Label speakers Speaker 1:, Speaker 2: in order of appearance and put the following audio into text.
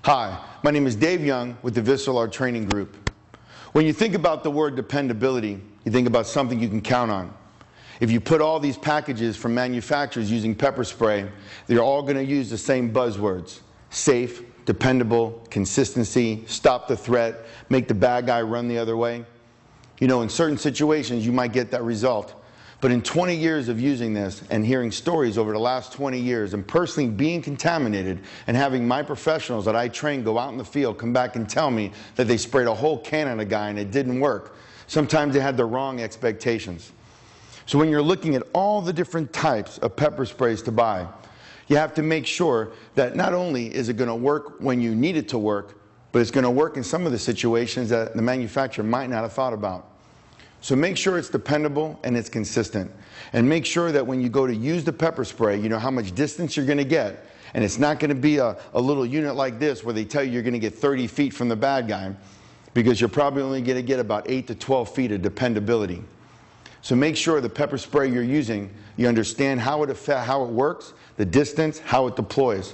Speaker 1: Hi, my name is Dave Young with the Visceral Art Training Group. When you think about the word dependability, you think about something you can count on. If you put all these packages from manufacturers using pepper spray, they're all going to use the same buzzwords: safe, dependable, consistency, stop the threat, make the bad guy run the other way. You know, in certain situations you might get that result. But in 20 years of using this and hearing stories over the last 20 years and personally being contaminated and having my professionals that I train go out in the field come back and tell me that they sprayed a whole can on a guy and it didn't work, sometimes they had the wrong expectations. So when you're looking at all the different types of pepper sprays to buy, you have to make sure that not only is it going to work when you need it to work, but it's going to work in some of the situations that the manufacturer might not have thought about. So make sure it's dependable and it's consistent. And make sure that when you go to use the pepper spray, you know how much distance you're going to get. And it's not going to be a little unit like this where they tell you you're going to get 30 feet from the bad guy, because you're probably only going to get about 8 to 12 feet of dependability. So make sure the pepper spray you're using, you understand how it works, the distance, how it deploys.